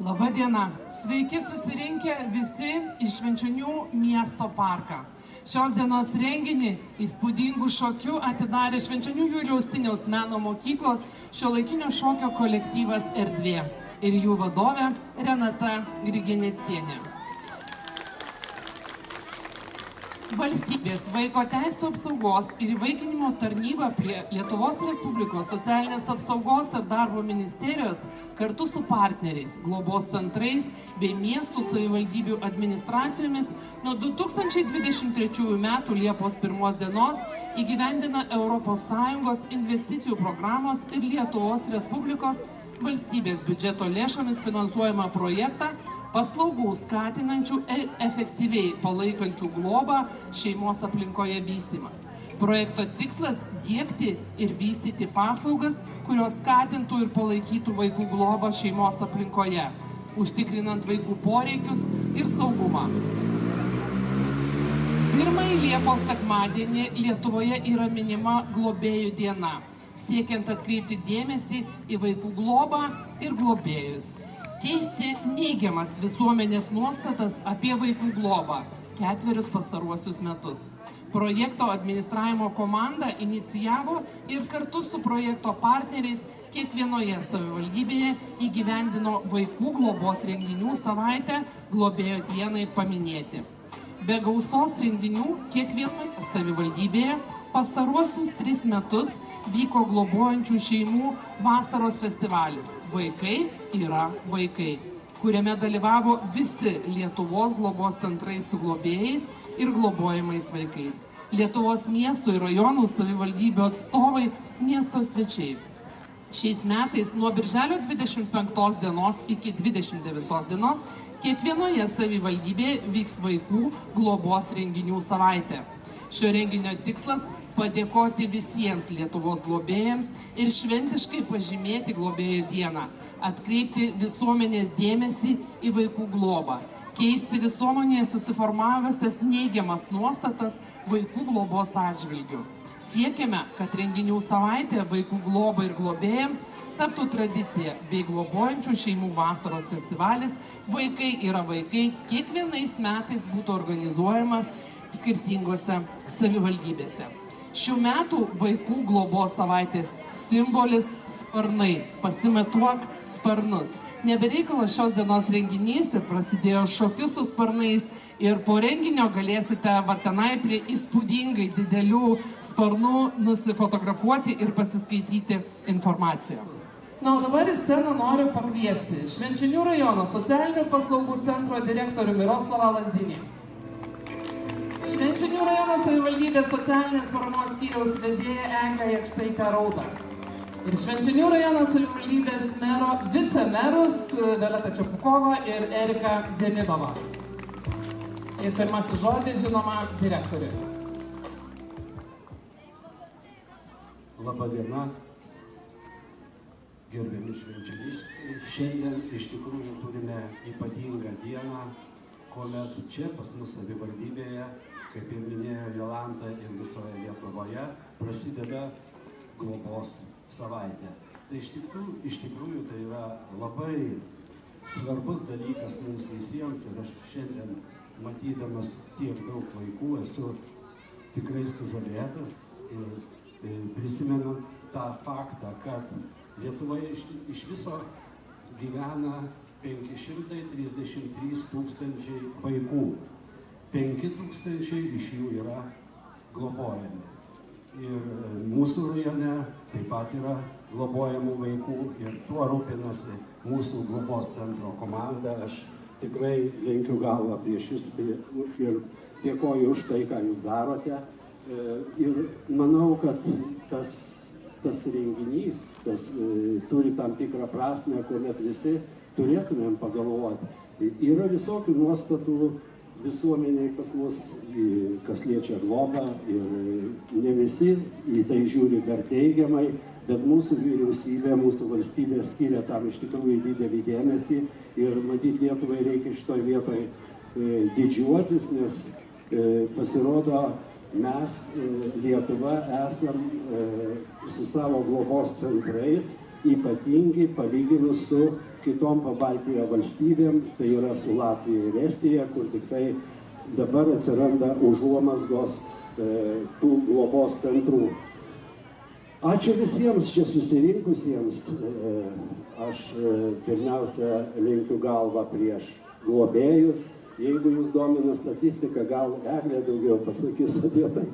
Labą dieną. Sveiki susirinkę visi į Švenčionių miesto parką. Šios dienos renginį įspūdingų šokių atidarė Švenčionių Juliaus Siniaus meno mokyklos šiuolaikinio šokio kolektyvas Erdvė ir jų vadovė Renata Grigenecienė. Valstybės vaiko teisių apsaugos ir įvaikinimo tarnyba prie Lietuvos Respublikos socialinės apsaugos ir darbo ministerijos kartu su partneriais, globos centrais bei miestų savivaldybių administracijomis nuo 2023 metų Liepos 1 dienos įgyvendina ES investicijų programos ir Lietuvos Respublikos valstybės biudžeto lėšomis finansuojamą projektą paslaugų skatinančių efektyviai palaikančių globą šeimos aplinkoje vystymas. Projekto tikslas – diegti ir vystyti paslaugas, kurios skatintų ir palaikytų vaikų globą šeimos aplinkoje, užtikrinant vaikų poreikius ir saugumą. Pirmąjį Liepos sekmadienį Lietuvoje yra minima globėjų diena, siekiant atkreipti dėmesį į vaikų globą ir globėjus. Keisti neigiamas visuomenės nuostatas apie vaikų globą 4 pastaruosius metus. Projekto administravimo komanda inicijavo ir kartu su projekto partneriais kiekvienoje savivaldybėje įgyvendino vaikų globos renginių savaitę globėjo dienai paminėti. Be gausos renginių kiekvienoje savivaldybėje pastaruosius 3 metus vyko globojančių šeimų vasaros festivalis Vaikai yra vaikai, kuriame dalyvavo visi Lietuvos globos centrai su globėjais ir globojamais vaikais, Lietuvos miestų ir rajonų savivaldybių atstovai, miesto svečiai. Šiais metais nuo birželio 25 dienos iki 29 dienos kiekvienoje savivaldybėje vyks vaikų globos renginių savaitė. Šio renginio tikslas – padėkoti visiems Lietuvos globėjams ir šventiškai pažymėti globėjų dieną, atkreipti visuomenės dėmesį į vaikų globą, keisti visuomenėje susiformavusias neigiamas nuostatas vaikų globos atžvilgiu. Siekiame, kad renginių savaitė vaikų globai ir globėjams taptų tradicija bei globojančių šeimų vasaros festivalis Vaikai yra vaikai kiekvienais metais būtų organizuojamas skirtingose savivaldybėse. Šių metų vaikų globos savaitės simbolis sparnai. Pasimetuok sparnus. Nebereikalas šios dienos renginys ir prasidėjo šokis su sparnais ir po renginio galėsite tenai prie įspūdingai didelių sparnų nusifotografuoti ir pasiskaityti informaciją. Na, o dabar į sceną noriu pakviesti Švenčionių rajono socialinių paslaugų centro direktorių Miroslavą Lazdinį. Švenčionių rajono savivaldybės socialinės paramos skyriaus vedėja Eglė Jakštaitė Rauda. Ir Švenčionių rajono savivaldybės mero vicemerus Violeta Čepukova ir Erika Demidova. Ir pirmasis žodis, žinoma, direktoriui. Labą dieną, gerbiami švenčioniškiai. Šiandien iš tikrųjų turime ypatingą dieną, kuomet čia pas mus savivaldybėje, kaip ir minėjo Jolanta ir visoje Lietuvoje, prasideda globos savaitė. Tai iš tikrųjų tai yra labai svarbus dalykas mums visiems ir aš šiandien, matydamas tiek daug vaikų, esu tikrai sužavėtas ir prisimenu tą faktą, kad Lietuvoje iš viso gyvena 533 tūkstančiai vaikų. 5 tūkstančiai iš jų yra globojami. Ir mūsų rajone taip pat yra globojamų vaikų ir tuo rūpinasi mūsų globos centro komanda. Aš tikrai lenkiu galvą prieš jūs ir dėkoju už tai, ką jūs darote. Ir manau, kad tas renginys turi tam tikrą prasmę, kuomet visi turėtumėm pagalvoti. Yra visokių nuostatų visuomeniai pas mus, kas liečia globą ir ne visi į tai žiūri dar teigiamai, bet mūsų vyriausybė, mūsų valstybė skiria tam iš tikrųjų didelį dėmesį ir matyt Lietuvai reikia šitoj vietoj didžiuotis, nes pasirodo mes Lietuva esam su savo globos centrais ypatingi palyginus su kitom Pabaltijo valstybėm, tai yra su Latvija ir Estija, kur tik tai dabar atsiranda užuomazgos tų globos centrų. Ačiū visiems čia susirinkusiems. Aš pirmiausia linkiu galvą prieš globėjus. Jeigu jūs domina statistika, gal Eglė daugiau pasakys apie tai.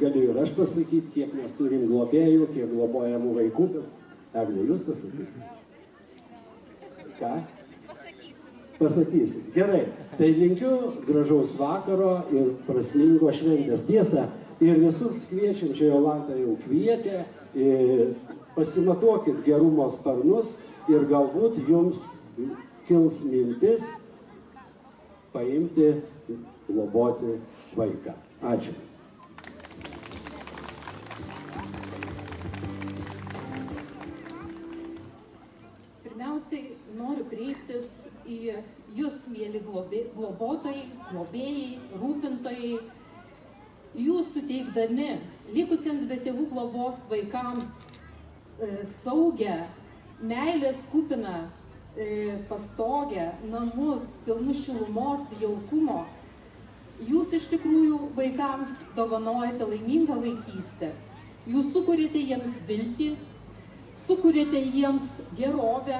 Galiu ir aš pasakyti, kiek mes turim globėjų, kiek globojamų vaikų. Eglė, jūs pasakysite? Ką? Pasakysim. Gerai. Tai linkiu gražaus vakaro ir prasmingo šventės. Tiesa, ir visus kviečiam, čia Jolanta jau kvietė, pasimatuokit gerumo sparnus ir galbūt jums kils mintis paimti, globoti vaiką. Ačiū. Pirmiausiai noriu kreiptis į jūs, mėly globotojai, globėjai, rūpintojai. Jūs suteikdami likusiems be tėvų globos vaikams saugę, meilės kupiną pastogę, namus, pilnus šilumos, jaukumo, jūs iš tikrųjų vaikams dovanojate laimingą vaikystę. Jūs sukuriate jiems viltį, sukuriate jiems gerovę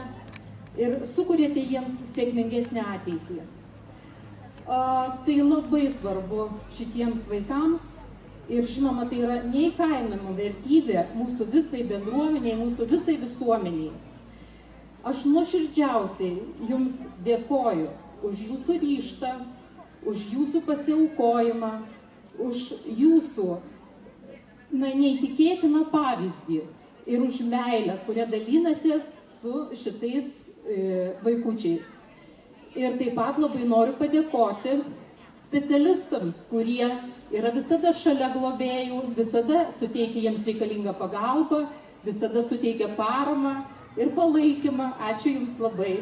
ir sukuriate jiems sėkmingesnę ateitį. Tai labai svarbu šitiems vaikams ir žinoma, tai yra neįkainojama vertybė mūsų visai bendruomeniai, mūsų visai visuomeniai. Aš nuoširdžiausiai jums dėkoju už jūsų ryžtą, už jūsų pasiaukojimą, už jūsų neįtikėtiną pavyzdį ir už meilę, kurią dalinatės su šitais vaikučiais. Ir taip pat labai noriu padėkoti specialistams, kurie yra visada šalia globėjų, visada suteikia jiems reikalingą pagalbą, visada suteikia paramą ir palaikymą. Ačiū jums labai.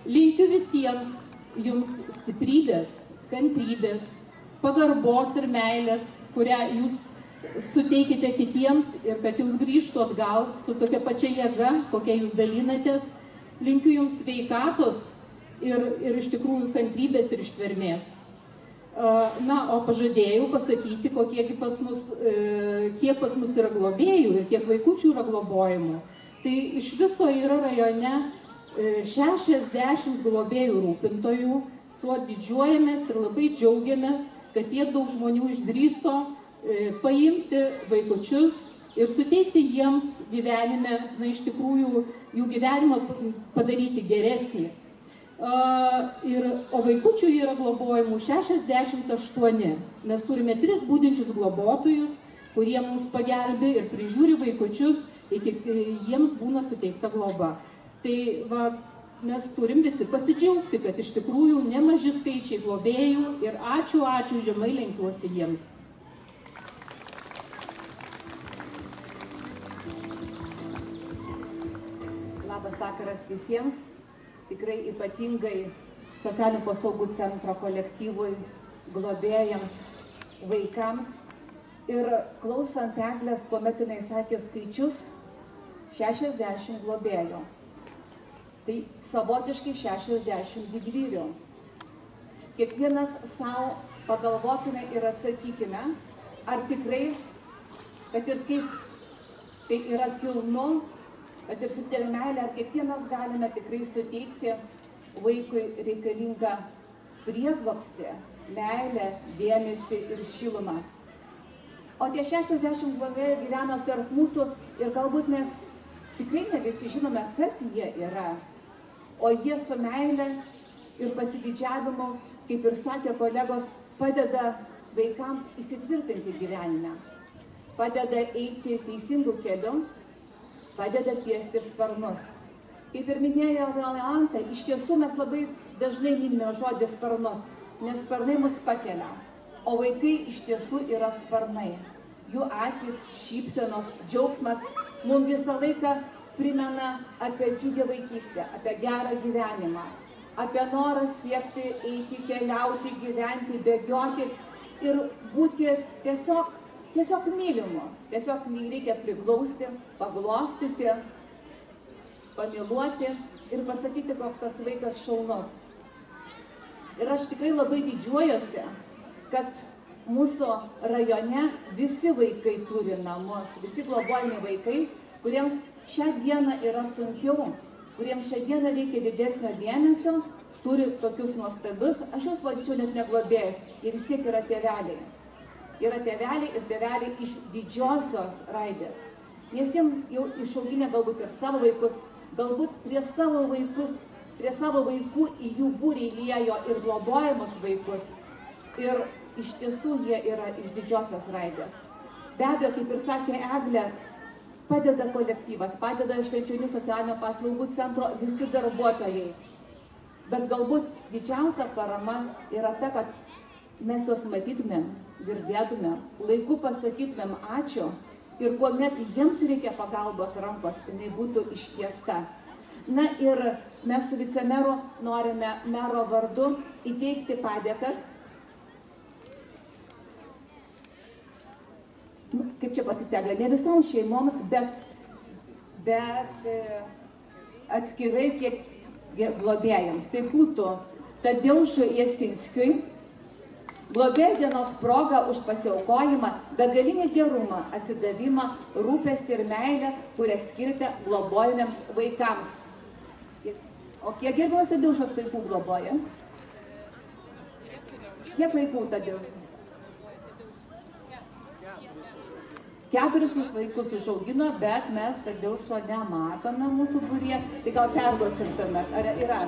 Linkiu visiems jums stiprybės, kantrybės, pagarbos ir meilės, kurią jūs suteikite kitiems ir kad jums grįžtų atgal su tokia pačia jėga, kokia jūs dalinatės. Linkiu jums sveikatos ir iš tikrųjų kantrybės ir ištvermės. Na, o pažadėjau pasakyti, kiek pas mus yra globėjų ir kiek vaikučių yra globojimų. Tai iš viso yra rajone 60 globėjų rūpintojų, tuo didžiuojamės ir labai džiaugiamės, kad tiek daug žmonių išdrįso paimti vaikučius ir suteikti jiems gyvenime, na, iš tikrųjų, jų gyvenimą padaryti geresnį. O vaikučių yra globojimų 68. Mes turime 3 budinčius globotojus, kurie mums pagelbė ir prižiūri vaikučius, iki jiems būna suteikta globa. Tai va, mes turim visi pasidžiaugti, kad iš tikrųjų nemaži skaičiai globėjų ir ačiū, žemai lenkiuosi jiems. Labas vakaras visiems. Tikrai ypatingai socialinių paslaugų centro kolektyvui, globėjams, vaikams. Ir klausant Eglės, kuomet jinai sakė skaičius, 60 globėjų. Tai savotiškai 60 didvyrių. Kiekvienas savo pagalvokime ir atsakykime, ar tikrai, kad ir kaip tai yra kilnu, kad ir su didelė meilė, ar kiekvienas galime tikrai suteikti vaikui reikalingą prieglobstį, meilę, dėmesį ir šilumą. O tie 60 globėjų gyvena tarp mūsų ir galbūt mes tikrai ne visi žinome, kas jie yra. O jie su meilė ir pasididžiavimu, kaip ir sakė kolegos, padeda vaikams įsitvirtinti gyvenime. Padeda eiti teisingų kelių, padeda tiesti sparnus. Kaip ir minėjo Jolanta, iš tiesų mes labai dažnai minime žodį sparnus, nes sparnai mus pakelia, o vaikai iš tiesų yra sparnai. Jų akys, šypsenos, džiaugsmas mums visą laiką primena apie džiugę vaikystę, apie gerą gyvenimą, apie norą siekti, eiti, keliauti, gyventi, bėgioti ir būti tiesiog mylimu. Tiesiog reikia priglausti, paglostyti, pamyluoti ir pasakyti, koks tas vaikas šaunus. Ir aš tikrai labai didžiuojuosi, kad mūsų rajone visi vaikai turi namus, visi globojami vaikai, kuriems šią dieną yra sunkiau, kuriems šią dieną reikia didesnio dėmesio, turi tokius nuostabius, aš juos vadinčiau net ne globėjus, jie vis tiek yra tėveliai. Yra tėveliai ir tėveliai iš didžiosios raidės. Nes jiems jau išauginę galbūt ir savo vaikus, galbūt prie savo vaikų į jų būrį įliejo ir globojamus vaikus. Ir iš tiesų jie yra iš didžiosios raidės. Be abejo, kaip ir sakė Eglė, padeda kolektyvas, padeda Švenčionių socialinio paslaugų centro visi darbuotojai. Bet galbūt didžiausia parama yra ta, kad mes juos matytumėm, girdėtumėm, laiku pasakytumėm ačiū ir kuomet jiems reikia pagalbos rankos, jinai būtų ištiesta. Na ir mes su vicemeru norime mero vardu įteikti padėkas. Kaip čia pasitėglė, ne visoms šeimoms, bet atskirai kiek globėjams. Tai būtų Tadeušui Jasinskiui, globėjų dienos proga už pasiaukojimą, begalinį gerumą, atsidavimą, rūpestį ir meilę, kurią skirti globojamiems vaikams. O kiek gerbiamas Tadeušas vaikų globoja? Kiek vaikų Tadeušas? 4 vaikus užaugino, bet mes Tadeušo nematome mūsų būryje. Tai gal perduosim tuomet, ar yra?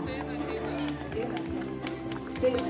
Taip.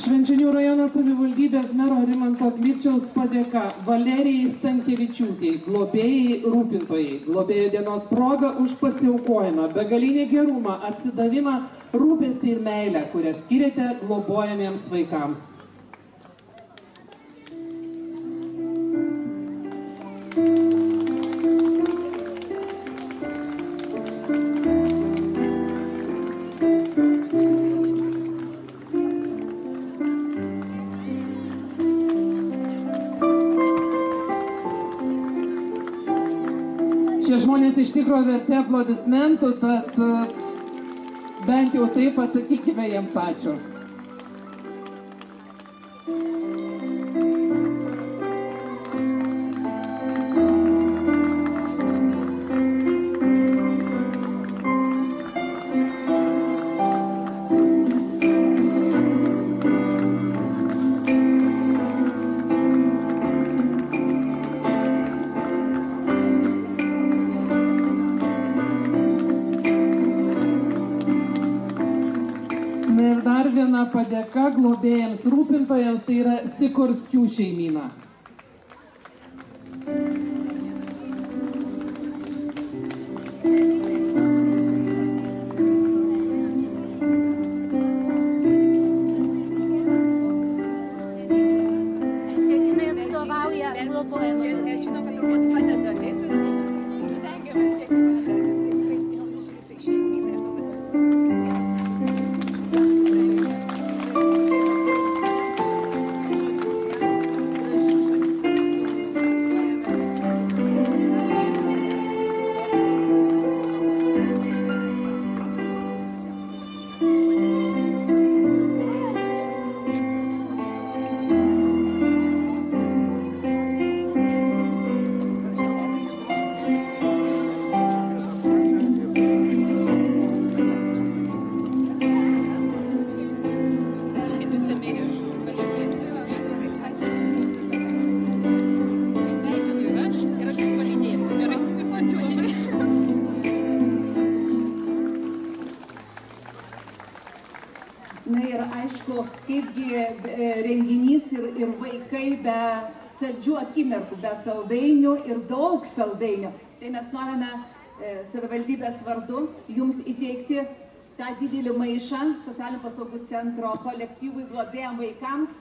Švenčionių rajono savivaldybės mero Rimanto Kmiciaus padėka Valerijai Stankevičiūtei, globėjai rūpintojai, globėjų dienos proga už pasiaukojimą, begalinį gerumą, atsidavimą, rūpestį ir meilę, kurią skiriate globojamiems vaikams. Šie žmonės iš tikro verti aplodismentų, tad bent jau tai pasakykime jiems ačiū. Ir dar viena padėka globėjams rūpintojams, tai yra Sikorskių šeimyna. Čia jinai atstovauja globojamą. Aš žinau, kad turbūt padeda, taip ir stengiamės kiek įmanoma. Jūsų visai šeimynai, aš žinau, kad jūs aišku, kaipgi renginys ir vaikai be saldžių akimirkų, be saldainių ir daug saldainių. Tai mes norime savivaldybės vardu jums įteikti tą didelį maišą socialinių paslaugų centro kolektyvui globėjam vaikams.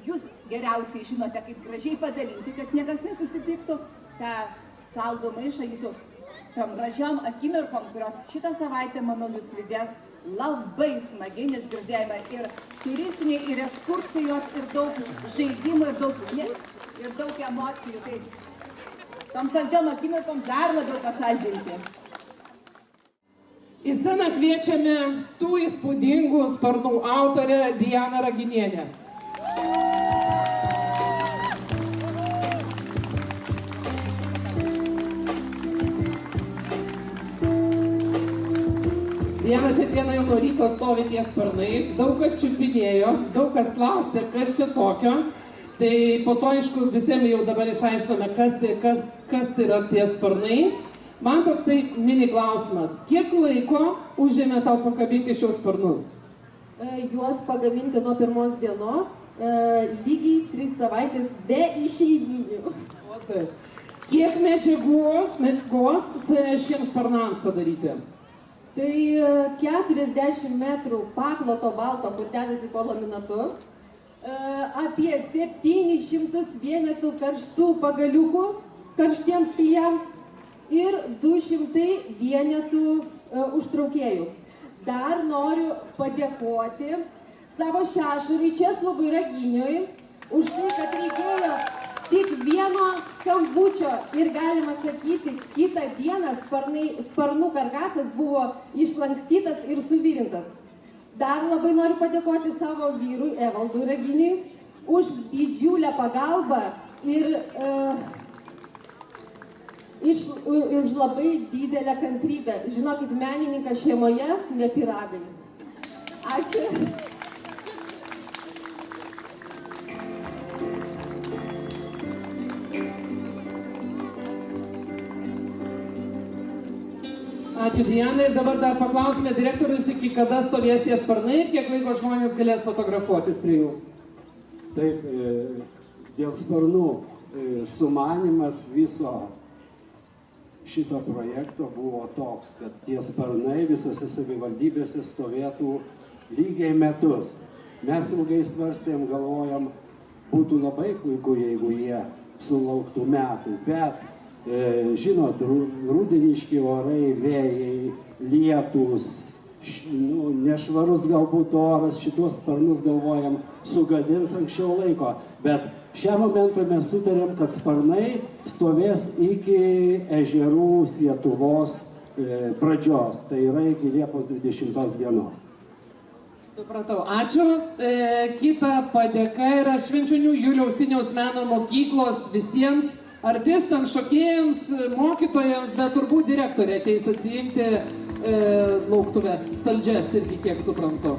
Jūs geriausiai žinote, kaip gražiai padalinti, kad niekas nesusipyktų. Ta saldų maišą jūsų tam gražiom akimirkom, kurios šitą savaitę, manau, jūs lydės labai smagiai, nes girdėjome ir turistiniai, ir ekskursijos, ir daug žaidimų, ir daug emocijų. Tai tom saldžiom akimirkom dar labiau pasaldinti. Į sceną kviečiame tų įspūdingų sparnų autorę Dianą Raginienę. Diana šiandieną jau nuo ryto stovi tie sparnai, daug kas čiupinėjo, daug kas klausė, kas čia tokio. Tai po to, aišku, visiems jau dabar išaiškinome, kas tai yra tie sparnai. Man toksai mini klausimas, kiek laiko užėmė tau pakabinti šios sparnus? Juos pagaminti nuo pirmos dienos, lygiai 3 savaitės be išeiginių. O taip. Kiek medžiagos šiems sparnams padaryti? Tai 40 metrų pakloto balto, kur dedasi po laminatu, apie 700 vienetų karštų pagaliukų karštiems klijams ir 200 vienetų užtraukėjų. Dar noriu padėkoti savo šešuriui Česlovui Raginiui už tai, kad reikėjo tik vieno skambučio ir galima sakyti, kitą dieną sparnų karkasas buvo išlankstytas ir suvirintas. Dar labai noriu padėkoti savo vyrui Evaldui Raginiui už didžiulę pagalbą ir už labai didelę kantrybę. Žinokit, menininkas šeimoje ne pyragai. Ačiū. Ačiū Diana ir dabar dar paklausime direktorius, iki kada stovės tie sparnai ir kiek laiko žmonės galės fotografuotis prie jų. Taip, dėl sparnų sumanymas viso šito projekto buvo toks, kad tie sparnai visose savivaldybėse stovėtų lygiai metus. Mes ilgai svarstėm, galvojam, būtų labai puiku, jeigu jie sulauktų metų, bet žinot, rudeniški orai, vėjai, lietus, nešvarus galbūt oras, šitos sparnus galvojam sugadins anksčiau laiko, bet šią momentą mes sutarėm, kad sparnai stovės iki ežerų Sietuvos pradžios, tai yra iki Liepos 20 dienos. Supratau, ačiū. Kita padėka yra Švenčionių Juliaus Siniaus meno mokyklos visiems artistams, šokėjams, mokytojams, bet turbūt direktorė ateis atsiimti lauktuves, saldžias irgi, kiek suprantu.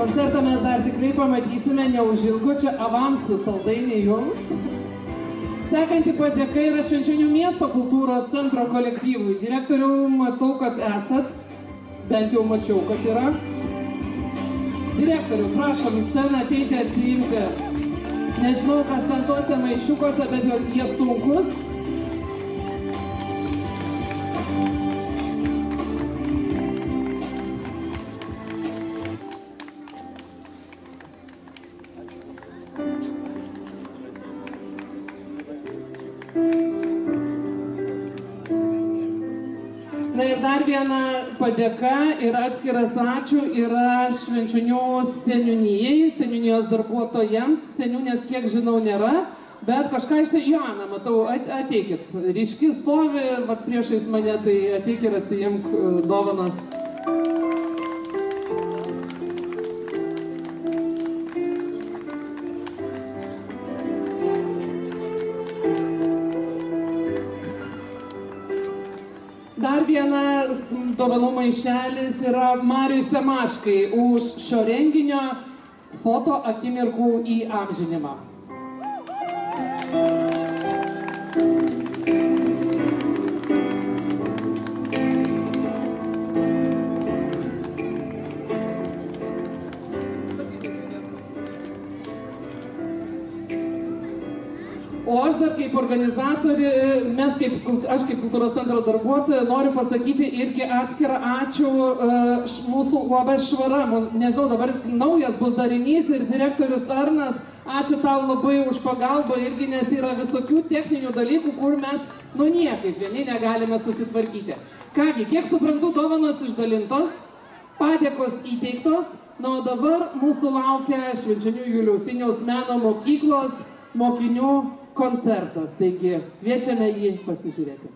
Koncertą mes dar tikrai pamatysime neužilgo, čia avansų saldainiai jums. Sekanti padėka yra Švenčionių miesto kultūros centro kolektyvui. Direktoriau, matau, kad esat, bent jau mačiau, kad yra. Direktoriau, prašom į sceną ateiti atsiimti. Nežinau, kas ten tuose maišiukose, bet jie sunkus. Na ir dar viena padėka ir atskiras ačiū yra Švenčionių seniūnijai, seniūnijos darbuotojams. Seniūnės, kiek žinau, nėra, bet kažką iš tai, Joana, matau, ateikit. Ryški stovi, priešais mane, tai ateik ir atsiimk dovanas. Dar vienas dovanų maišelis yra Mariui Semaškai už šio renginio foto akimirkų įamžinimą. O aš dar kaip organizatorė, aš kaip kultūros centro darbuotoja noriu pasakyti irgi atskirą ačiū mūsų UAB Švara. Nežinau, dabar naujas bus darinys ir direktorius Arnas, ačiū tau labai už pagalbą irgi, nes yra visokių techninių dalykų, kur mes niekaip vieni negalime susitvarkyti. Kągi, kiek suprantu, dovanos išdalintos, padėkos įteiktos, o dabar mūsų laukia Švenčionių Juliaus Siniaus meno mokyklos mokinių koncertas, taigi kviečiame jį pasižiūrėti.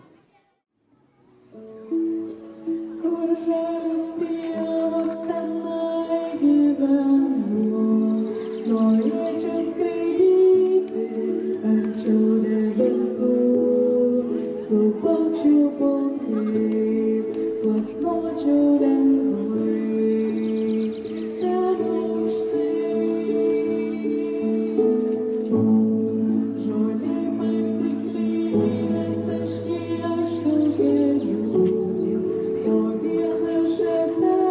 Kur žalios pievos tenai gyvenu, norėčiau skraidyti arčiau debesų, su paukščių pulkais plasnočiau lengvai. O vieną šalia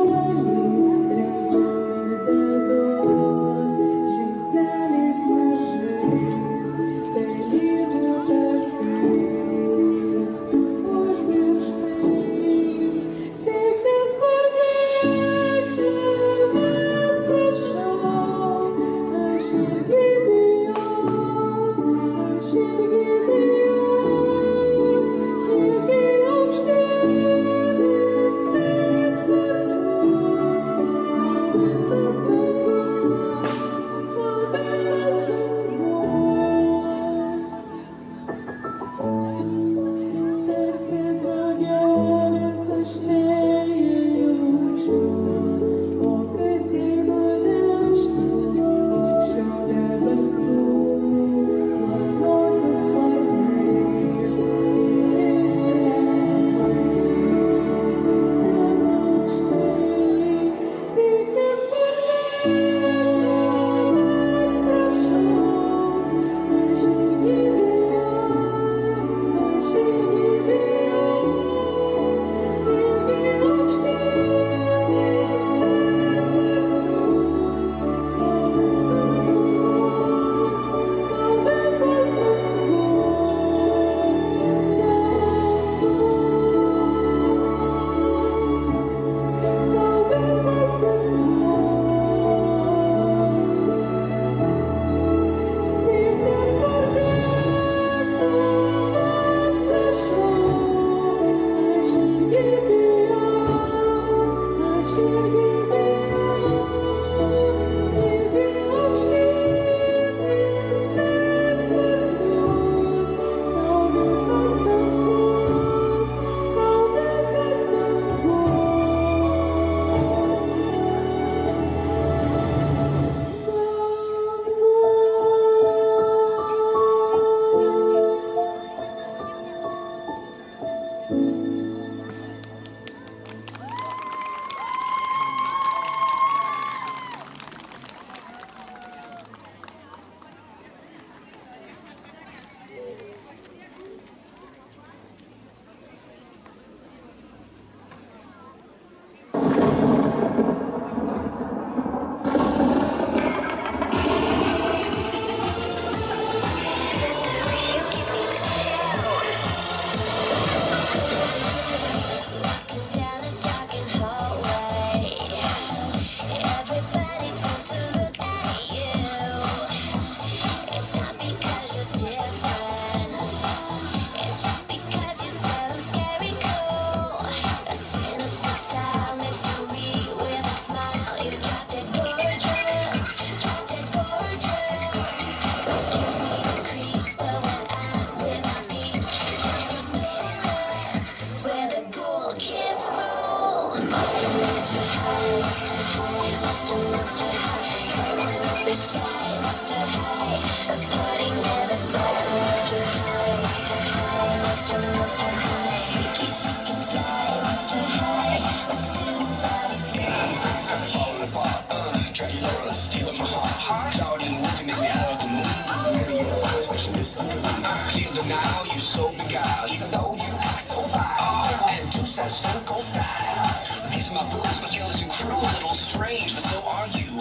now you're so beguiled, even though you act so vile and do such stone cold style. These are my boys, my skeleton crew, a little strange, but so are you.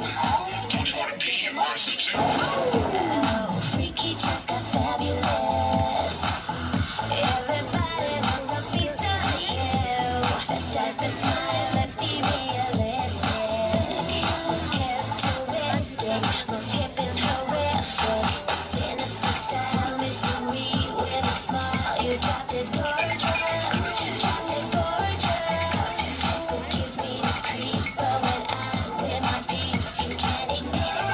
Don't you wanna be a monster too? Oh, freaky just got fabulous. Everybody wants a piece of you. Let's start the smile, let's be realistic. Most characteristic, most hip and horrific. Sinister style, mystery with a smile. You dropped it gorgeous, dropped it gorgeous. Just what gives me the creeps, but when I'm with my peeps, you can't ignore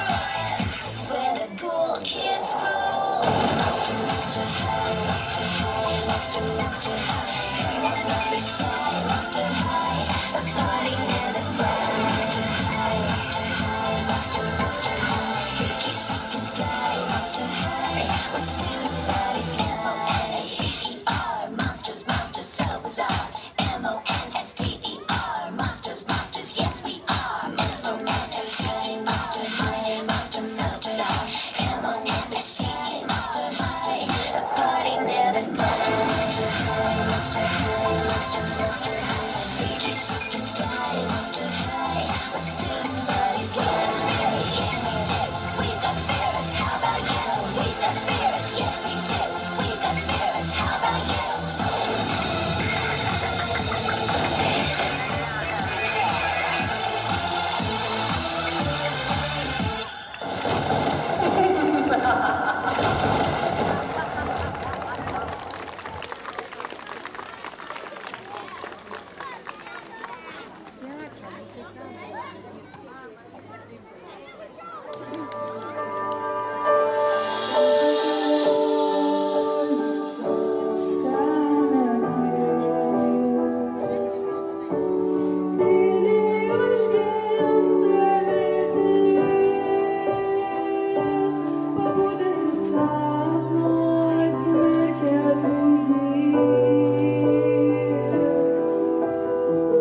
us. Where the cool kids rule. Monster, monster high, monster high, monster, monster high. Come on, don't be shy, monster high. The party never dies. Monster high, monster high, monster, monster high. Freaky, chic and fly, monster high. We're stealing bodies, M-O-N-S-T-E-R. Monsters, monsters, so bizarre. M-O-N-S-T-E-R. Monsters, monsters, yes we are. Monster, monster high, monster high, monster, monster high. M-O-N-S-T-E-R. Monster high. The party never dies. Monster high, monster high, monster, monster high. Freaky, chic and fly, monster high. We're stealing bodies, yes we do. We've got spirits, how about you? We've got spirits, yes we do. We've got spirits, how about you?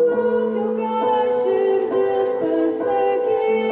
Laukiu, ką širdis pasakys.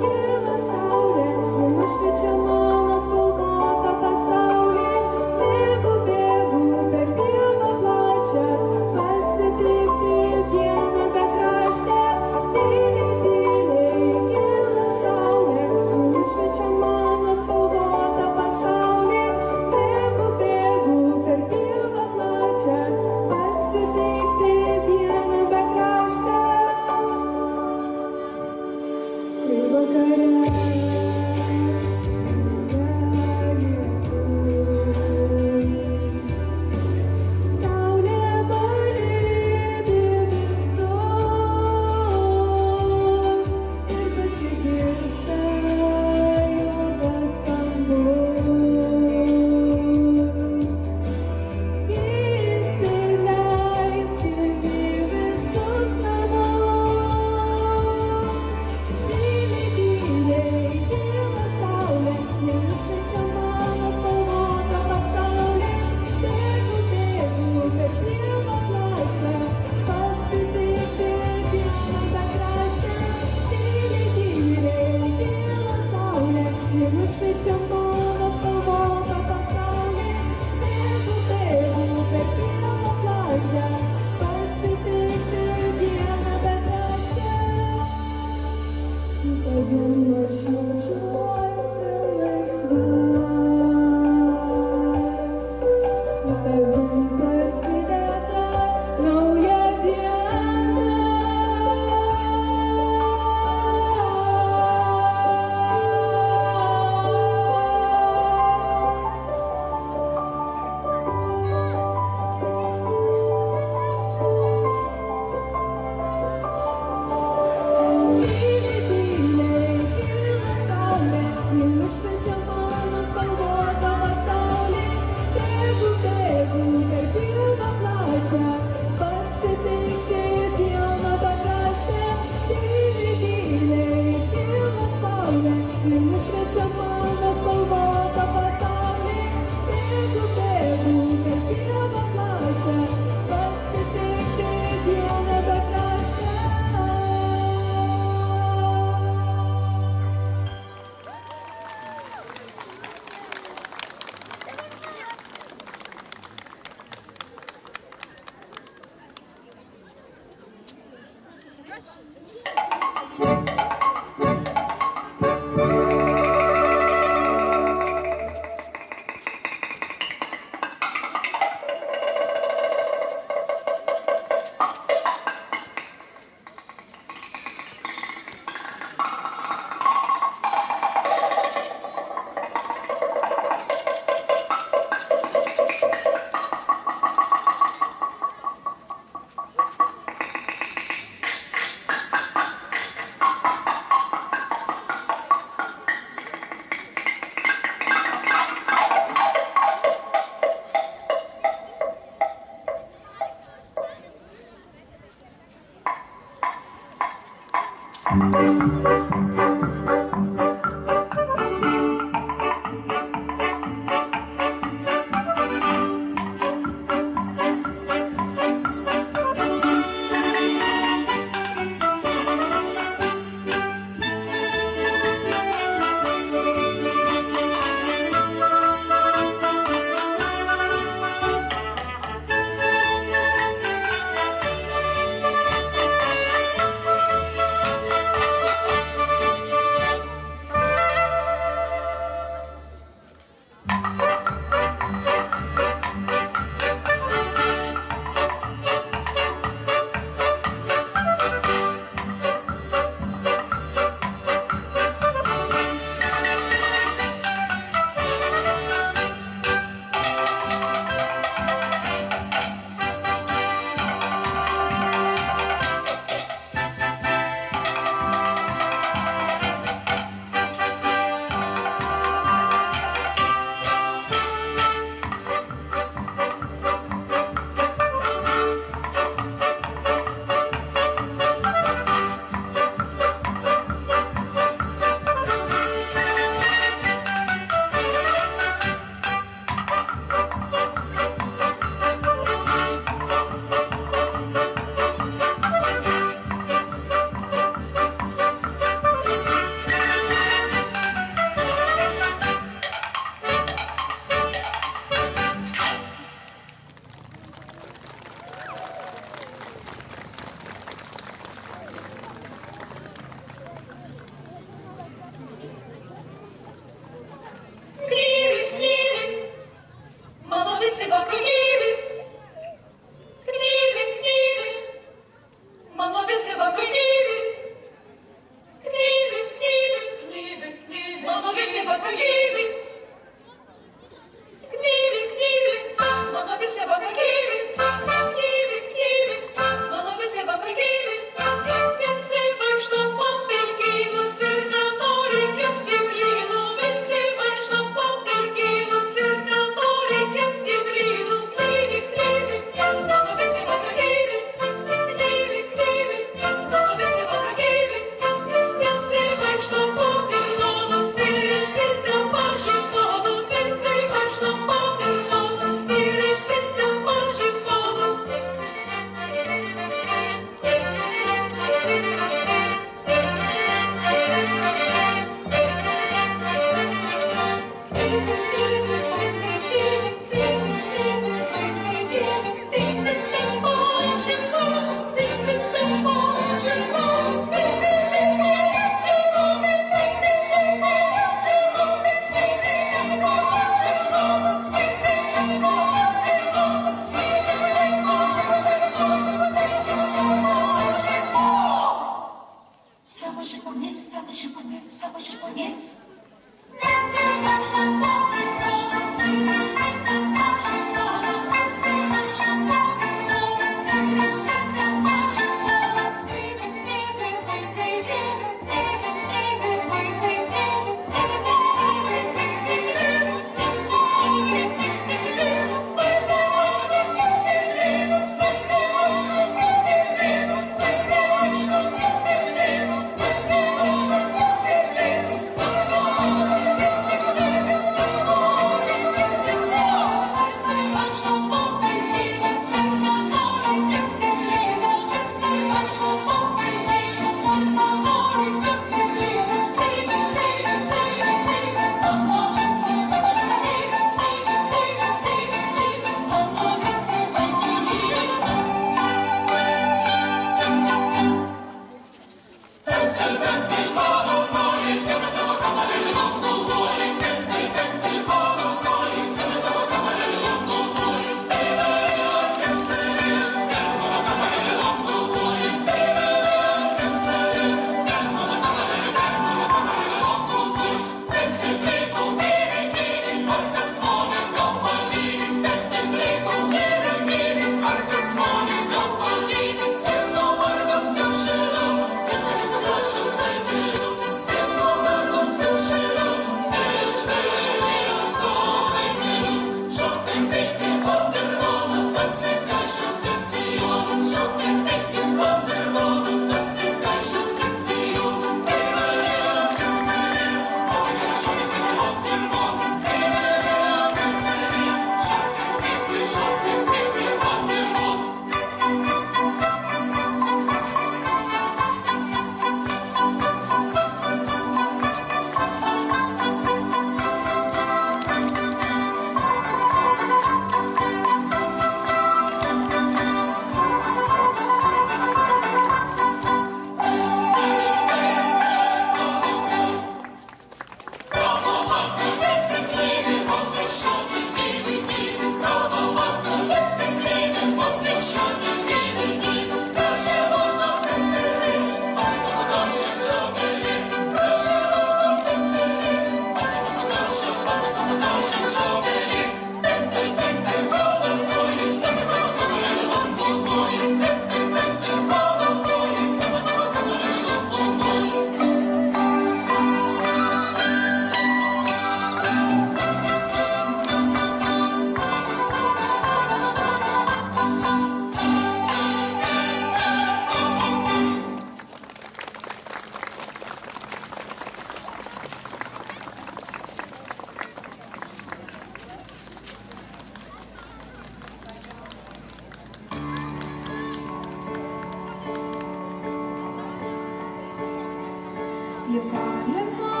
juk galima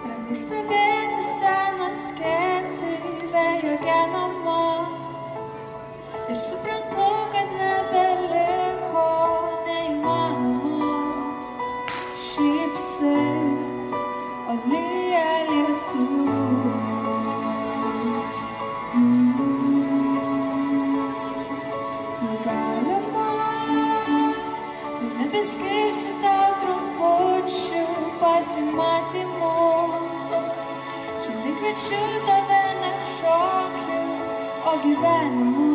ramiai stebėti seną skėtį vėjo namo. Ir suprantu, kad nebeliko neįmanoma. Šypsis, o lyja lietus. Juk galima nebeskirsiu tau trumpučių pasimatymų. Šiandien kviečiu tave ne šokiui, o gyvenimui.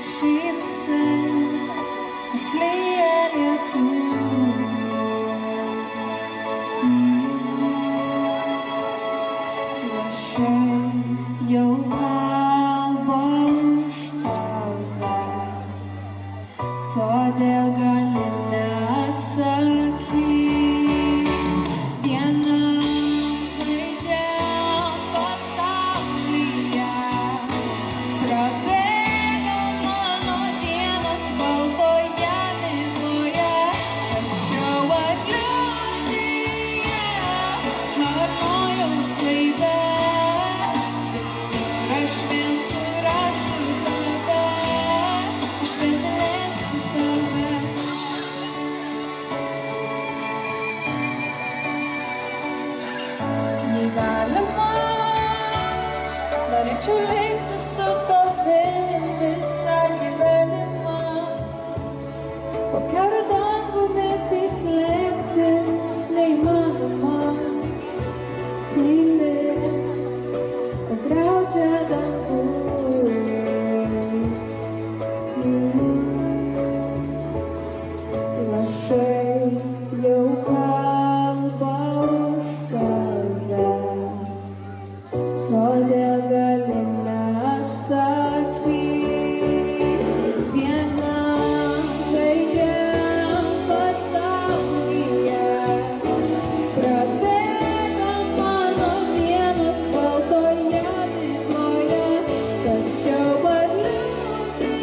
Šypsis, nes lyja lietus. Lašai jau kalba už tave, todėl gali neatsakyti. Vienam graidžiam pasaulyje prabėgo mano dienos baltoje migloje. Tačiau atliūdija harmonijos sklaida. Visur aš vėl surasiu tave, išvedinėsiu tave. Jei galima, norėčiau likti su tavim visą gyvenimą. Po karo dangumi tai slėptis neįmanoma. Tyli, kol griaudžia dangus. Lašai jau kalba už tave, todėl gali neatsakyti. Vienam graidžiam pasaulyje prabėgo mano dienos baltoje migloje. Tačiau atliūdija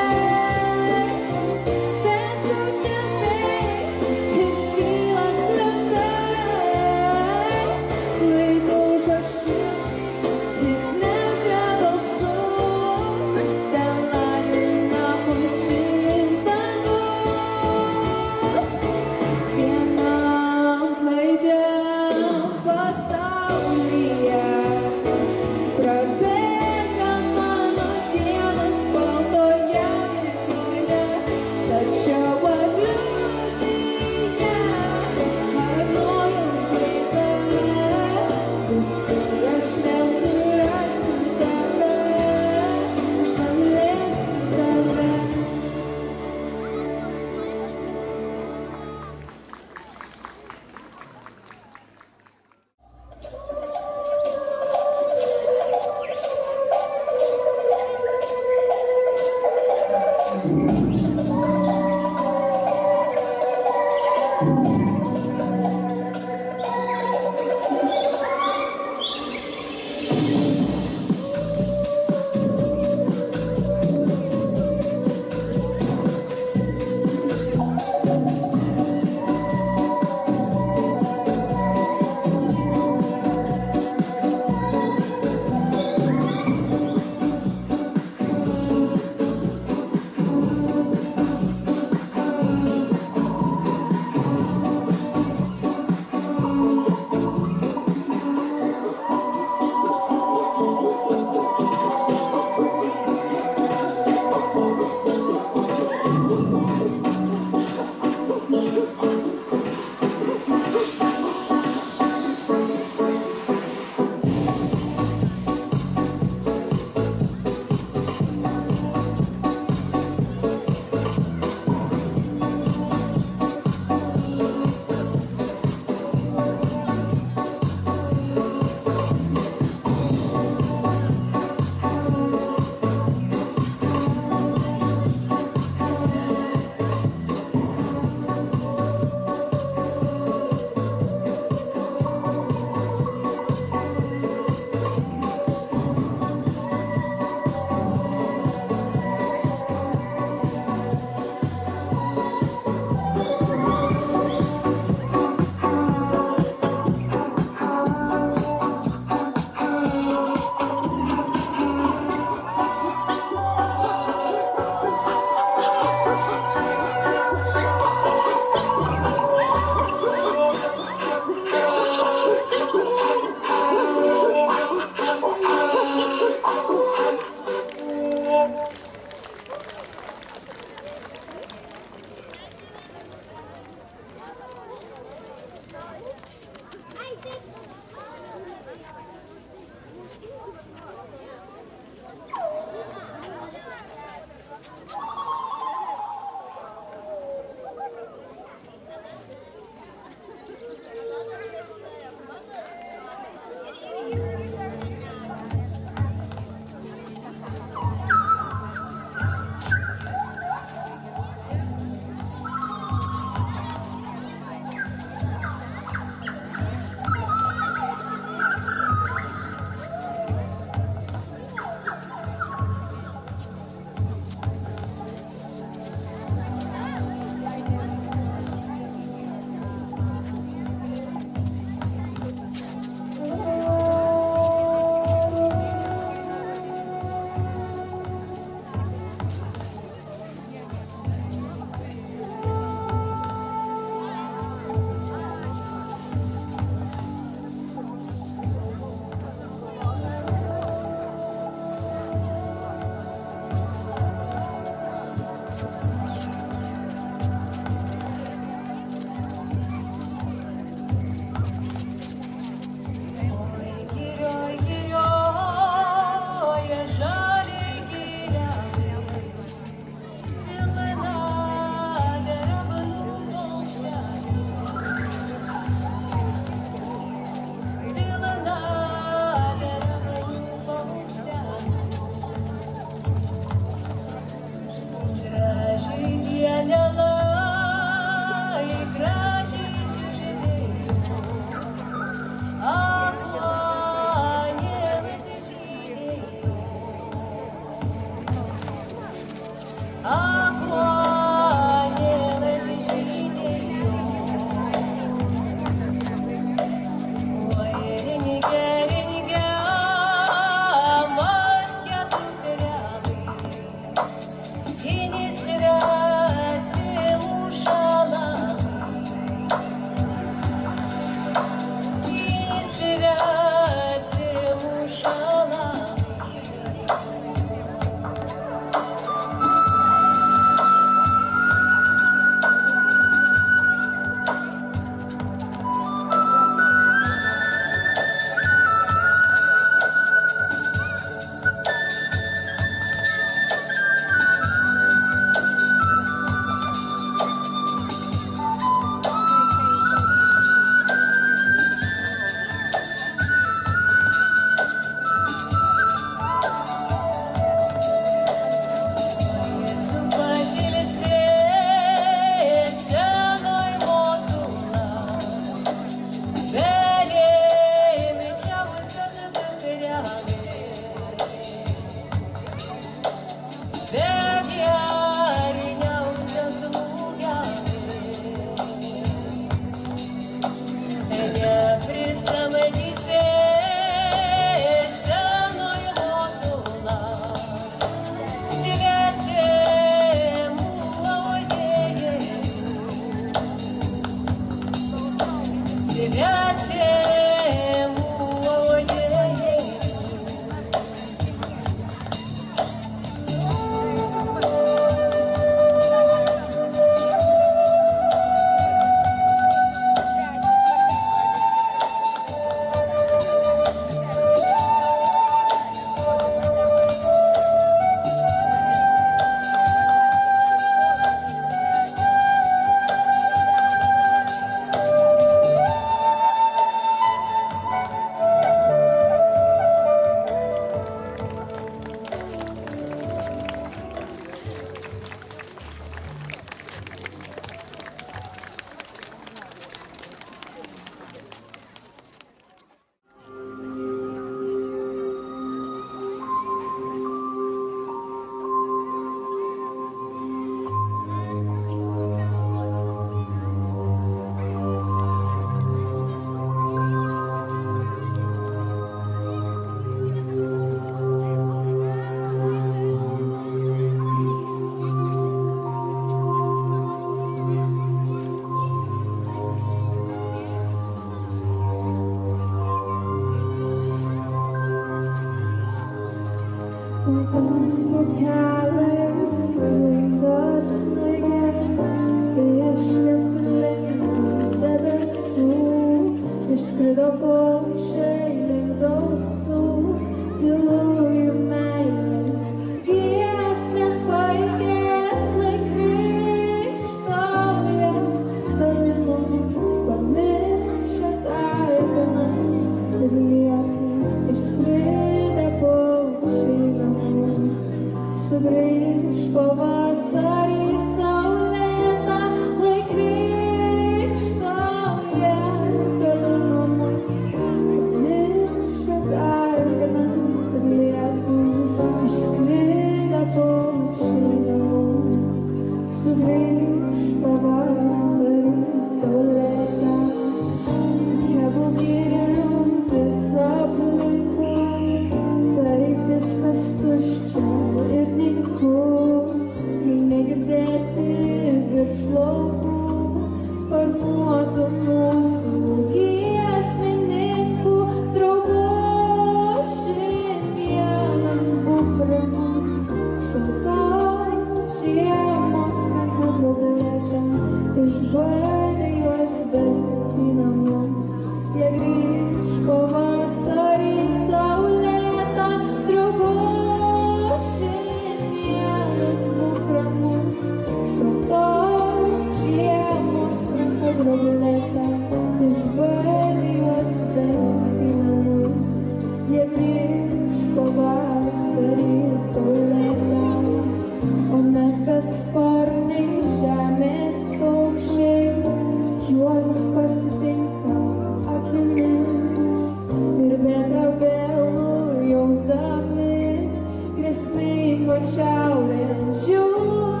Šiaurė žiūri.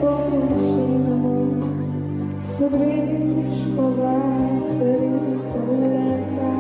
paukščiai namus, sugrįž pavasarį saulėtą.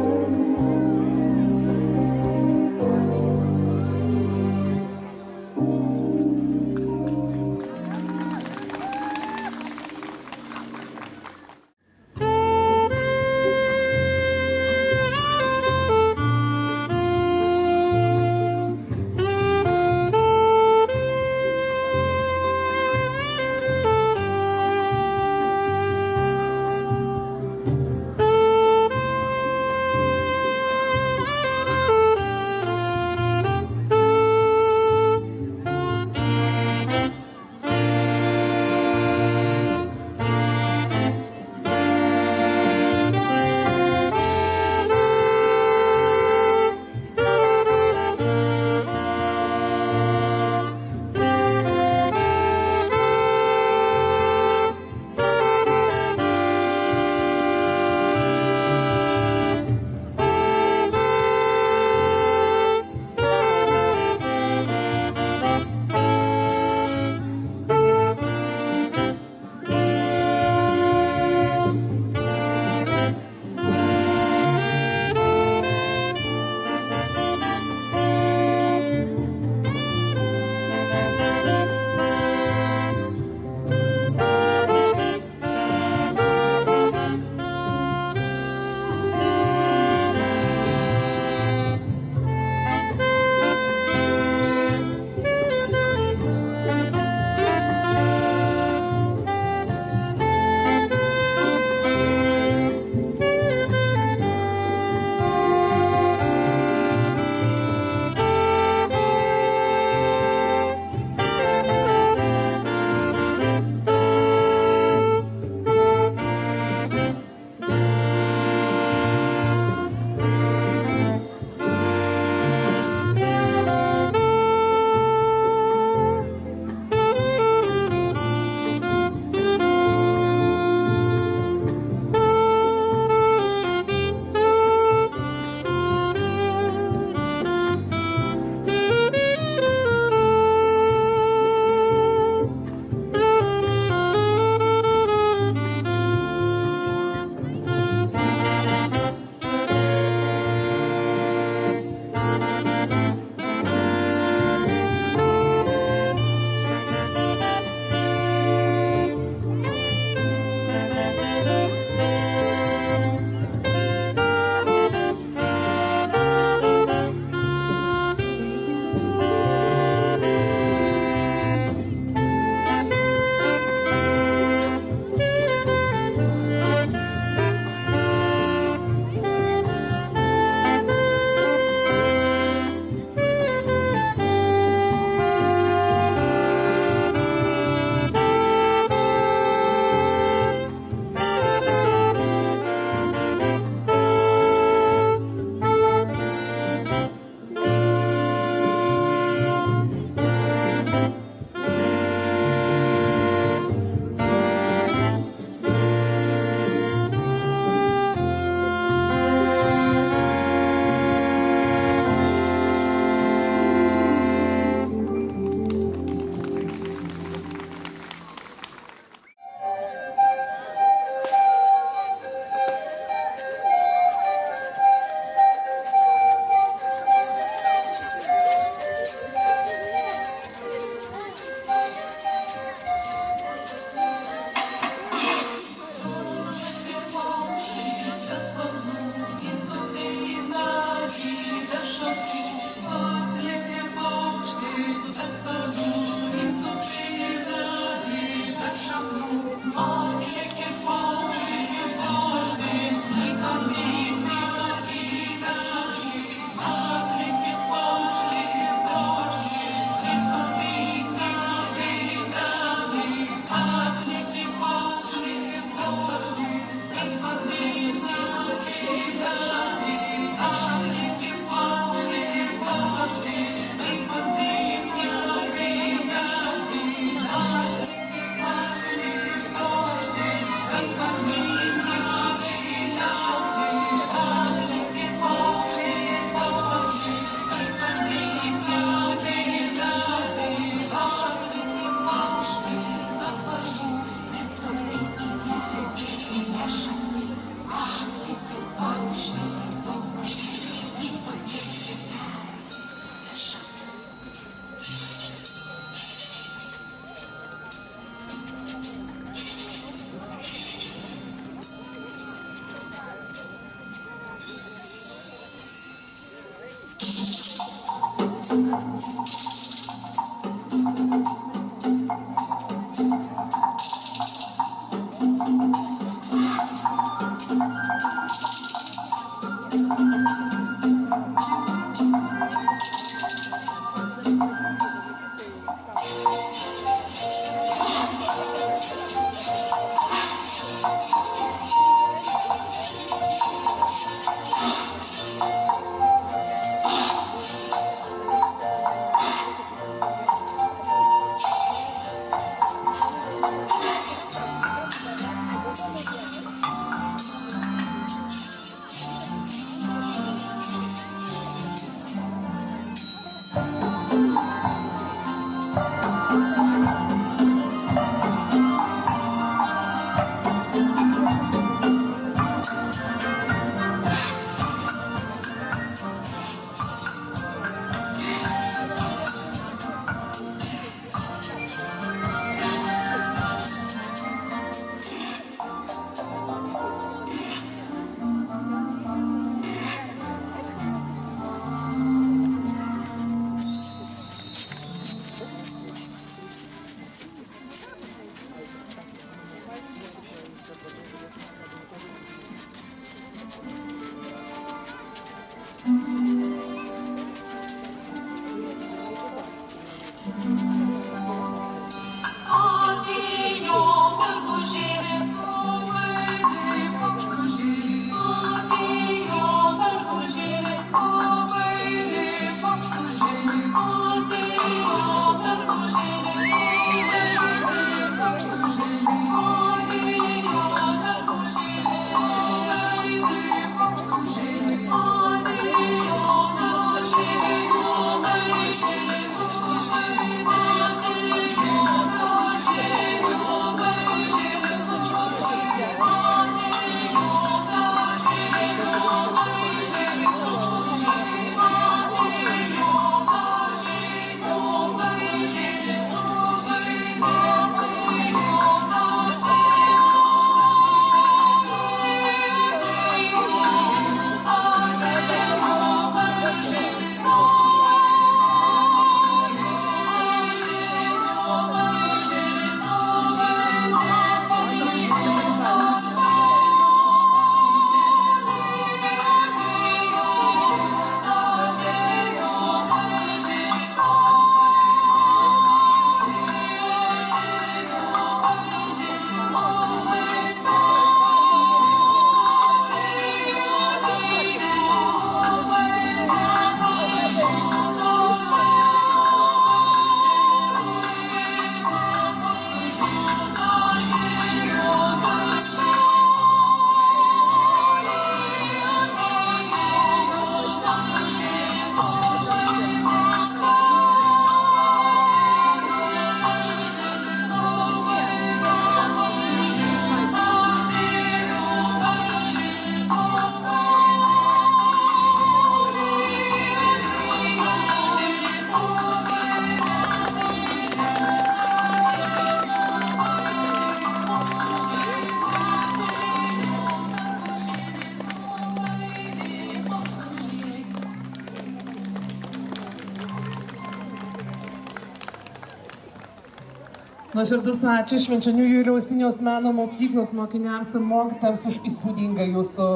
Nuoširdus ačiū Švenčionių Juliaus Siniaus meno mokyklos mokiniams ir mokytojams už įspūdingą jūsų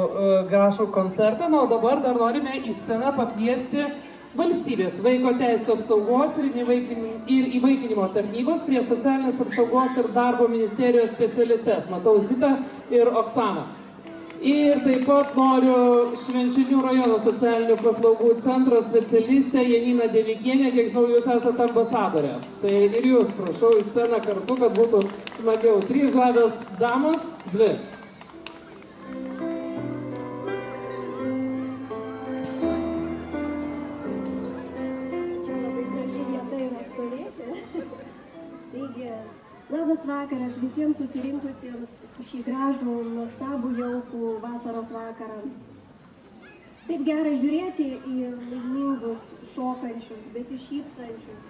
gražų koncertą. Na, o dabar dar norime į sceną pakviesti valstybės vaiko teisų apsaugos ir įvaikinimo tarnybos prie socialinės apsaugos ir darbo ministerijos specialistės. Matau Zitą ir Oksaną. Ir taip pat noriu Švenčionių rajono socialinių paslaugų centro specialistę Janiną Devikienę, kiek žinau, jūs esate ambasadorė. Tai ir jūs prašau į sceną kartu, kad būtų smagiau. 3 žavios damos, 2. Čia labai graži vieta yra stovėti. Taigi, labas vakaras visiems susirinkusiems šį gražų, nuostabų, jaukų vasaros vakarą. Taip gera žiūrėti į laimingus, šokančius, besišypsančius,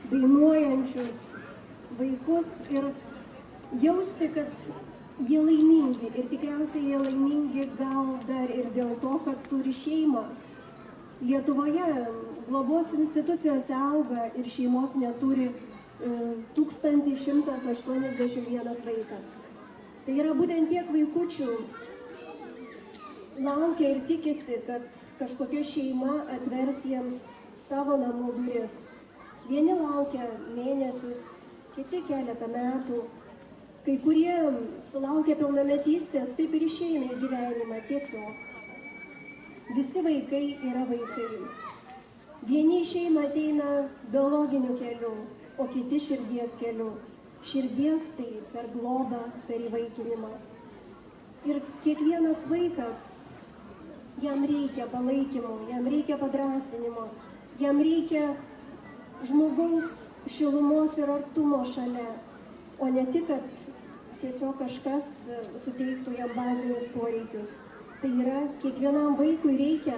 dainuojančius vaikus ir jausti, kad jie laimingi. Ir tikriausiai jie laimingi gal dar ir dėl to, kad turi šeimą. Lietuvoje globos institucijose auga ir šeimos neturi 1181 vaikas. Tai yra būtent tiek vaikučių laukia ir tikisi, kad kažkokia šeima atvers jiems savo namų duris. Vieni laukia mėnesius, kiti keletą metų. Kai kurie sulaukia pilnametystės, taip ir išeina į gyvenimą tiesiog. Visi vaikai yra vaikai. Vieni į šeimą ateina biologiniu keliu, o kiti širdies keliu. Širdies tai per globą, per įvaikinimą. Ir kiekvienas vaikas, jam reikia palaikymo, jam reikia padrąsinimo, jam reikia žmogaus šilumos ir artumo šalia, o ne tik, kad tiesiog kažkas suteiktų jam bazinius poreikius. Tai yra, kiekvienam vaikui reikia,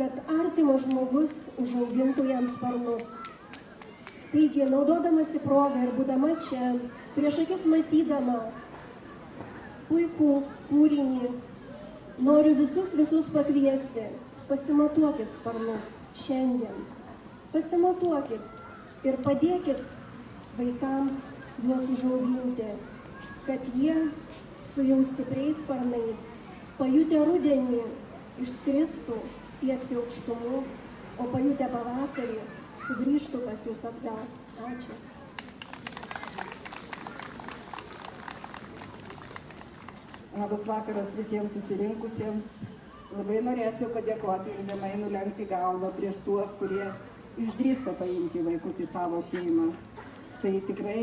kad artimas žmogus užaugintų jam sparnus. Taigi, naudodamasi progą ir būdama čia, prieš akis matydama puikų kūrinį, noriu visus pakviesti, pasimatuokit sparnus šiandien. Pasimatuokit ir padėkit vaikams juos užauginti, kad jie su jau stipriais sparnais, pajutę rudenį, išskristų siekti aukštumų, o pajutę pavasarį sugrįžtų pas jūs atgal. Ačiū. Labas vakaras visiems susirinkusiems. Labai norėčiau padėkoti ir žemai nulenkti galvą prieš tuos, kurie išdrįsta paimti vaikus į savo šeimą. Tai tikrai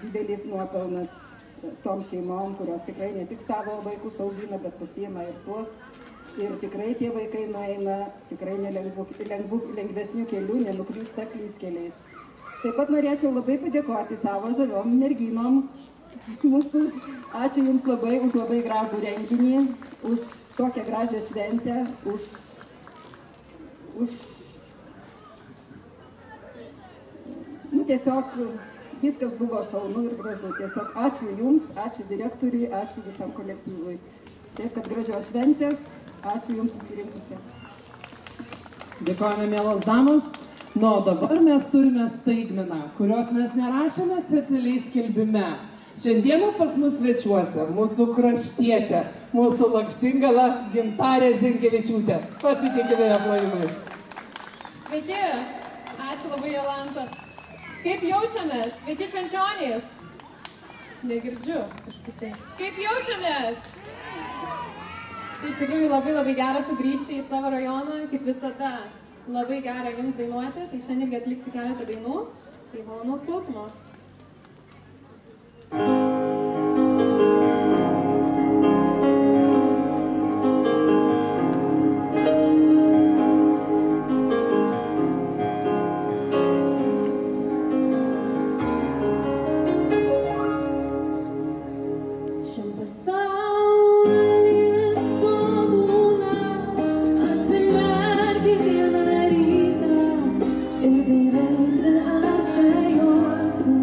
didelis nuopelnas tom šeimom, kurios tikrai ne tik savo vaikus augina, bet pasiima ir tuos. Ir tikrai tie vaikai nueina tikrai lengvesnių kelių, nenukrypsta klystkeliais. Taip pat norėčiau labai padėkoti savo žaviom merginom mūsų. Ačiū Jums labai už labai gražų renginį, už tokią gražią šventę, tiesiog viskas buvo šaunu ir gražu. Tiesiog ačiū Jums, ačiū direktoriui, ačiū visam kolektyvui. Taip, kad gražios šventės. Ačiū Jums susirinkusiems. Dėkojame, mielos damos. Nu, dabar mes turime staigmeną, kurios mes nerašėme specialiai skelbime. Šiandieną pas mus svečiuose mūsų kraštietė, mūsų lakštingala Gintarė Zinkevičiūtė. Pasitikime aplojimais. Sveiki, ačiū labai Jolanta. Kaip jaučiamės? Sveiki švenčionys. Negirdžiu kažkaip tai. Kaip jaučiamės? Iš tikrųjų labai gera sugrįžti į savo rajoną, kaip visada labai gera Jums dainuoti, tai šiandien irgi atliksiu keletą dainų, tai malonaus klausimo. Ir dairaisi, ar čia juokti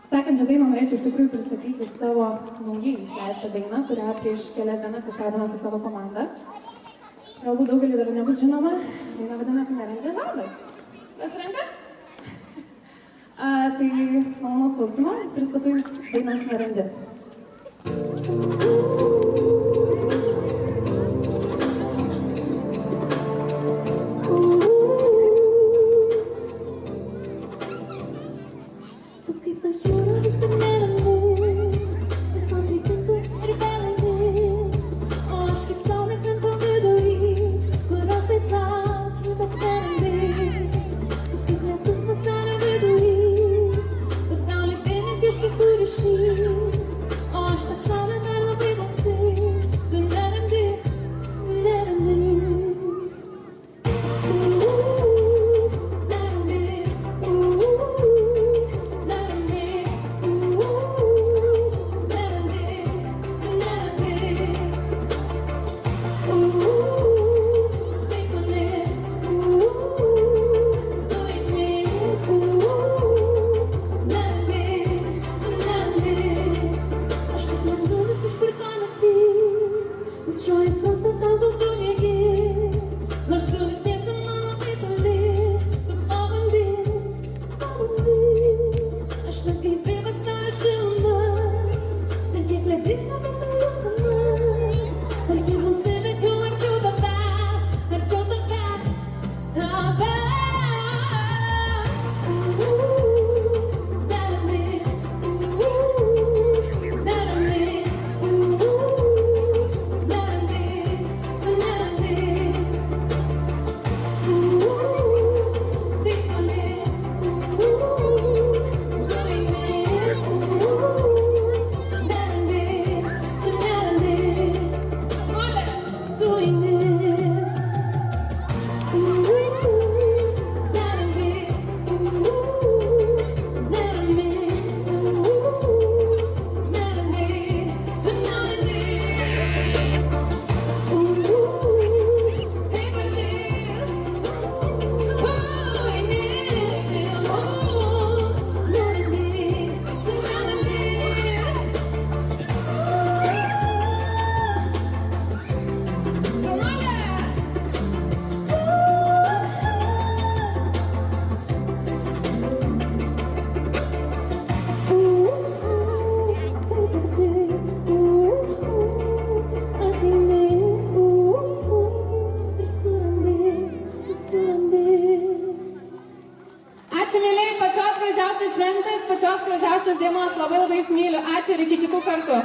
Sekančią dainą norėčiau iš tikrųjų pristatyti savo naujai išleistą dainą, kurią prieš kelias dienas išleidome su savo komanda. Galbūt daugelį dar nebus žinoma, daina vadinasi Nerandi vardas. Kas renka? Tai malonaus klausimo, pristatau jums dainą Nerandi. O aš tą saulę dar labai balsai Bučiuojas nuostata, daug tu negi, nors tu vis tiek tu mano tai toli, tu pabandyk, aš net kaip į vasario šilumą, ir kiek ledinga, bet tai liukama, ir kiek būsi, bet jau arčiau tavęs, tavęs. Ačiū, mėlyje, pačios gražiausios šventės, pačios gražiausios dienos, labai labai myliu. Ačiū ir iki kitų kartų.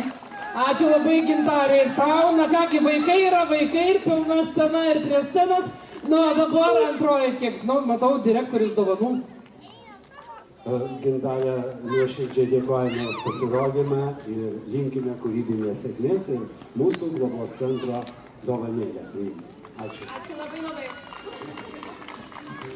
Ačiū labai, Gintarė, ir tau. Na kągi, vaikai yra vaikai ir pilna scena ir prie scenos. Nu, dabar antroji, kiek žinau, matau, direktorius dovanų. Gintarė, nuoširdžiai dėkojame už pasirodymą ir linkime kūrybinės sėkmės ir mūsų globos centro dovanėlę. Ačiū. Ačiū labai labai.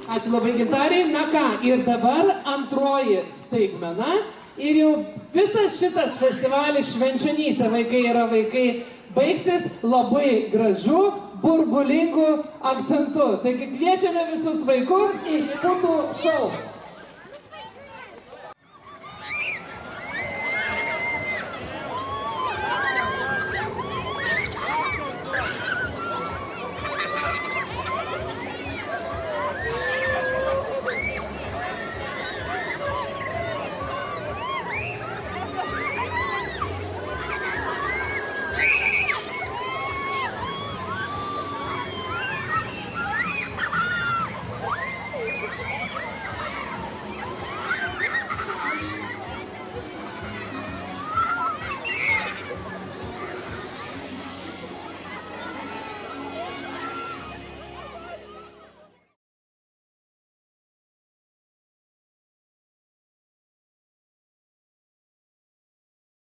Ačiū labai, Gintarė. Na ką, ir dabar antroji staigmena. Ir jau visas šitas festivalis Švenčionystė, vaikai yra vaikai, baigsis labai gražiu, burbulingu akcentu. Taigi kviečiame visus vaikus į putų šou.